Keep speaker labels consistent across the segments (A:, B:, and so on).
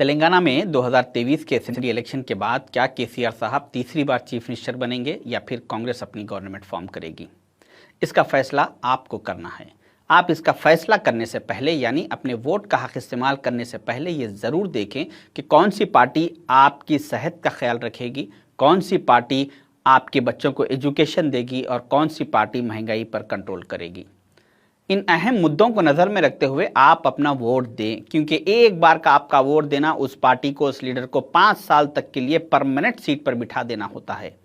A: तेलंगाना में 2023 के assembly election के बाद क्या केसीआर साहब तीसरी बार चीफ मिनिस्टर बनेंगे या फिर कांग्रेस अपनी गवर्नमेंट फॉर्म करेगी? इसका फैसला आपको करना है। आप इसका फैसला करने से पहले यानी अपने वोट का हक इस्तेमाल करने से पहले ये ज़रूर देखें कि कौन सी पार्टी आपकी सेहत का ख्याल रखेगी, कौन सी पार्टी आपके बच्चों को एजुकेशन देगी और कौन सी पार्टी महंगाई पर कंट्रोल करेगी। इन अहम मुद्दों को नज़र में रखते हुए आप अपना वोट दें, क्योंकि एक बार का आपका वोट देना उस पार्टी को, उस लीडर को 5 साल तक के लिए परमानेंट सीट पर बिठा देना होता है।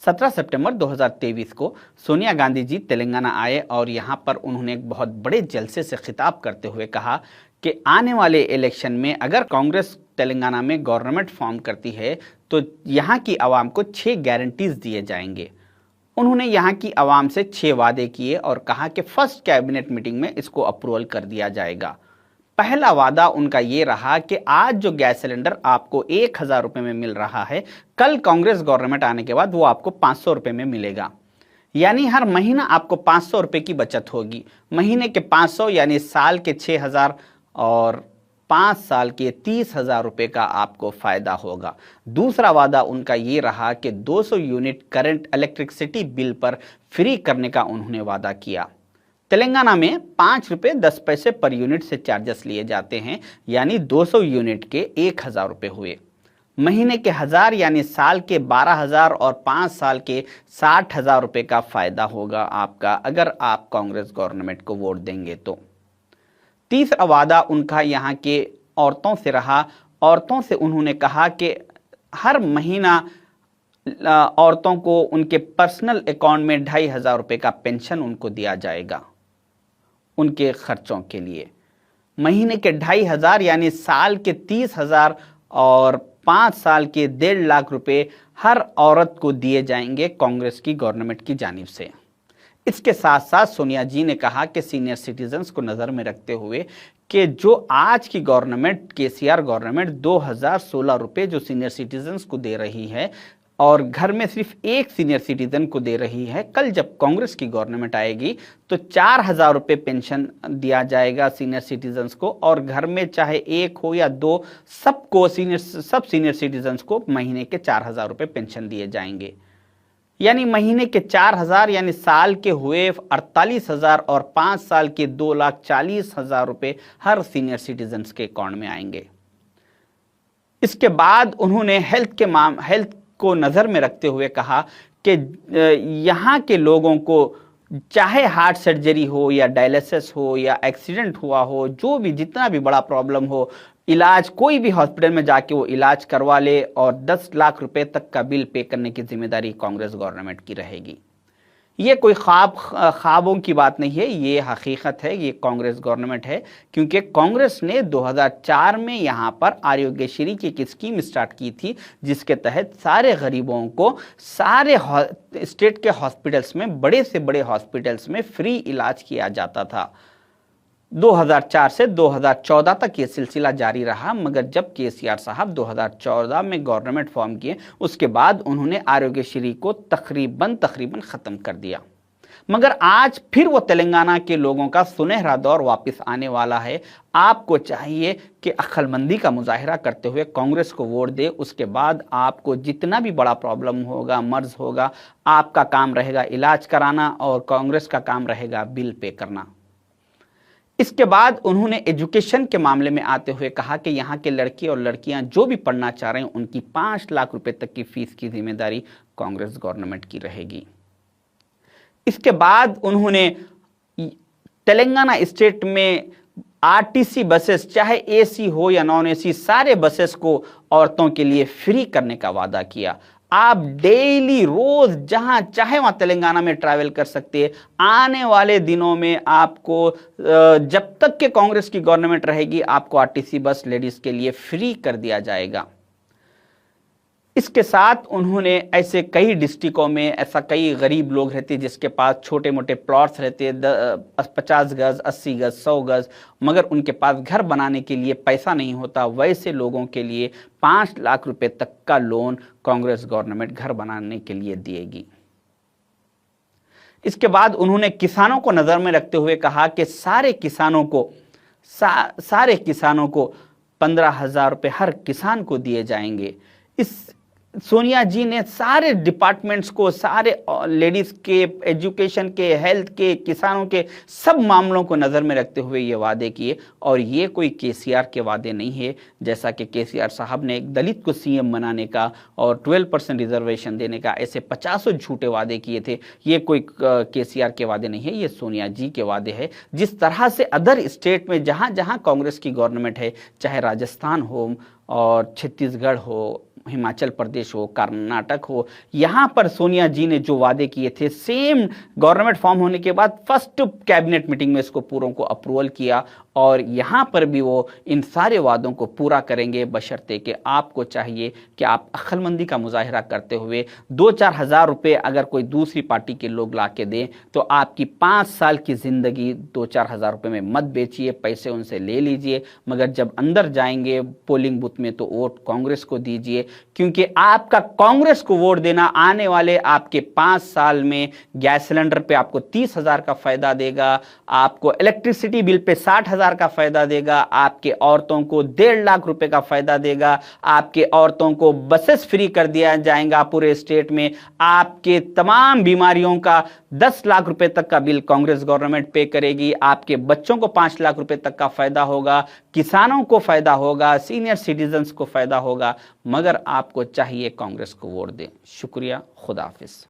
A: 17 सितंबर 2023 को सोनिया गांधी जी तेलंगाना आए और यहां पर उन्होंने एक बहुत बड़े जलसे से खिताब करते हुए कहा कि आने वाले इलेक्शन में अगर कांग्रेस तेलंगाना में गवर्नमेंट फॉर्म करती है तो यहां की आवाम को 6 गारंटीज दिए जाएंगे। उन्होंने यहाँ की आवाम से 6 वादे किए और कहा कि फर्स्ट कैबिनेट मीटिंग में इसको अप्रूवल कर दिया जाएगा। पहला वादा उनका ये रहा कि आज जो गैस सिलेंडर आपको 1000 रुपये में मिल रहा है, कल कांग्रेस गवर्नमेंट आने के बाद वो आपको 500 रुपये में मिलेगा। यानी हर महीना आपको 500 रुपये की बचत होगी। महीने के 500 यानी साल के 6000 और 5 साल के 30,000 रुपये का आपको फ़ायदा होगा। दूसरा वादा उनका ये रहा कि 200 यूनिट करंट इलेक्ट्रिसिटी बिल पर फ्री करने का उन्होंने वादा किया। तेलंगाना में 5 रुपये 10 पैसे पर यूनिट से चार्जेस लिए जाते हैं, यानी 200 यूनिट के 1000 रुपये हुए। महीने के 1000 यानी साल के 12,000 और 5 साल के 60,000 रुपये का फ़ायदा होगा आपका, अगर आप कांग्रेस गवर्नमेंट को वोट देंगे तो। तीसरा वादा उनका यहाँ के औरतों से रहा। औरतों से उन्होंने कहा कि हर महीना औरतों को उनके पर्सनल अकाउंट में 2500 रुपये का पेंशन उनको दिया जाएगा उनके खर्चों के लिए। महीने के 2500 यानी साल के 30,000 और 5 साल के 1.5 लाख रुपये हर औरत को दिए जाएंगे कांग्रेस की गवर्नमेंट की जानिब से। इसके साथ साथ सोनिया जी ने कहा कि सीनियर सिटीजन्स को नज़र में रखते हुए कि जो आज की गवर्नमेंट केसीआर गवर्नमेंट 2016 रुपये जो सीनियर सिटीजन्स को दे रही है और घर में सिर्फ एक सीनियर सिटीजन को दे रही है, कल जब कांग्रेस की गवर्नमेंट आएगी तो 4000 रुपये पेंशन दिया जाएगा सीनियर सिटीजन्स को, और घर में चाहे एक हो या दो, सबको सब सीनियर सिटीजन्स को महीने के 4000 रुपये पेंशन दिए जाएंगे। यानी महीने के 4000 यानी साल के हुए 48,000 और 5 साल के 2,40,000 रुपये हर सीनियर सिटीजन्स के अकाउंट में आएंगे। इसके बाद उन्होंने हेल्थ को नज़र में रखते हुए कहा कि यहाँ के लोगों को चाहे हार्ट सर्जरी हो या डायलिसिस हो या एक्सीडेंट हुआ हो, जो भी जितना भी बड़ा प्रॉब्लम हो, इलाज कोई भी हॉस्पिटल में जाके वो इलाज करवा ले और 10 लाख रुपए तक का बिल पे करने की जिम्मेदारी कांग्रेस गवर्नमेंट की रहेगी। ये कोई ख्वाबों की बात नहीं है, ये हकीकत है, ये कांग्रेस गवर्नमेंट है, क्योंकि कांग्रेस ने 2004 में यहाँ पर आरोग्यश्री की एक स्कीम स्टार्ट की थी जिसके तहत सारे गरीबों को सारे स्टेट के हॉस्पिटल्स में, बड़े से बड़े हॉस्पिटल्स में फ्री इलाज किया जाता था। 2004 से 2014 तक ये सिलसिला जारी रहा, मगर जब केसीआर साहब 2014 में गवर्नमेंट फॉर्म किए उसके बाद उन्होंने आरोग्यश्री को तकरीबन ख़त्म कर दिया। मगर आज फिर वो तेलंगाना के लोगों का सुनहरा दौर वापस आने वाला है। आपको चाहिए कि अक्लमंदी का मुजाहिरा करते हुए कांग्रेस को वोट दे। उसके बाद आपको जितना भी बड़ा प्रॉब्लम होगा, मर्ज होगा, आपका काम रहेगा इलाज कराना और कांग्रेस का काम रहेगा बिल पे करना। इसके बाद उन्होंने एजुकेशन के मामले में आते हुए कहा कि यहाँ के लड़के और लड़कियाँ जो भी पढ़ना चाह रहे हैं उनकी 5 लाख रुपए तक की फीस की जिम्मेदारी कांग्रेस गवर्नमेंट की रहेगी। इसके बाद उन्होंने तेलंगाना स्टेट में आरटीसी बसेस, चाहे एसी हो या नॉन एसी, सारे बसेस को औरतों के लिए फ्री करने का वादा किया। आप डेली रोज जहां चाहे वहां तेलंगाना में ट्रैवल कर सकते हैं। आने वाले दिनों में आपको जब तक के कांग्रेस की गवर्नमेंट रहेगी आपको आरटीसी बस लेडीज के लिए फ्री कर दिया जाएगा। इसके साथ उन्होंने ऐसे कई डिस्ट्रिक्टों में ऐसा कई गरीब लोग रहते हैं जिसके पास छोटे मोटे प्लॉट्स रहते हैं, 50 गज, 80 गज, 100 गज, मगर उनके पास घर बनाने के लिए पैसा नहीं होता। वैसे लोगों के लिए 5 लाख रुपए तक का लोन कांग्रेस गवर्नमेंट घर बनाने के लिए देगी। इसके बाद उन्होंने किसानों को नजर में रखते हुए कहा कि सारे किसानों को 15,000 रुपये हर किसान को दिए जाएंगे। इस सोनिया जी ने सारे डिपार्टमेंट्स को, सारे लेडीज के, एजुकेशन के, हेल्थ के, किसानों के सब मामलों को नज़र में रखते हुए ये वादे किए। और ये कोई केसीआर के वादे नहीं है, जैसा कि केसीआर साहब ने एक दलित को सीएम बनाने का और 12% रिजर्वेशन देने का ऐसे 50 झूठे वादे किए थे। ये कोई केसीआर के वादे नहीं है, ये सोनिया जी के वादे हैं। जिस तरह से अदर स्टेट में जहाँ जहाँ कांग्रेस की गवर्नमेंट है, चाहे राजस्थान हो और छत्तीसगढ़ हो, हिमाचल प्रदेश हो, कर्नाटक हो, यहाँ पर सोनिया जी ने जो वादे किए थे, सेम गवर्नमेंट फॉर्म होने के बाद फर्स्ट कैबिनेट मीटिंग में इसको पूरों को अप्रूवल किया। और यहाँ पर भी वो इन सारे वादों को पूरा करेंगे, बशर्ते कि आपको चाहिए कि आप अक्लमंदी का मुजाहिरा करते हुए 2-4 हज़ार रुपये अगर कोई दूसरी पार्टी के लोग ला के दें तो आपकी 5 साल की ज़िंदगी 2-4 हज़ार रुपये में मत बेचिए, पैसे उनसे ले लीजिए, मगर जब अंदर जाएंगे पोलिंग बूथ में तो वोट कांग्रेस को दीजिए, क्योंकि आपका कांग्रेस को वोट देना आने वाले आपके 5 साल में गैस सिलेंडर पे आपको 30,000 का फायदा देगा, आपको इलेक्ट्रिसिटी बिल पे 60,000 का फायदा देगा, आपके औरतों को 1.5 लाख रुपए का फायदा देगा, आपके औरतों को बसेस फ्री कर दिया जाएगा पूरे स्टेट में, आपके तमाम बीमारियों का 10 लाख रुपए तक का बिल कांग्रेस गवर्नमेंट पे करेगी, आपके बच्चों को 5 लाख रुपए तक का फायदा होगा, किसानों को फायदा होगा, सीनियर सिटीजन्स को फायदा होगा। मगर आपको चाहिए कांग्रेस को वोट दें। शुक्रिया, खुदा हाफिज।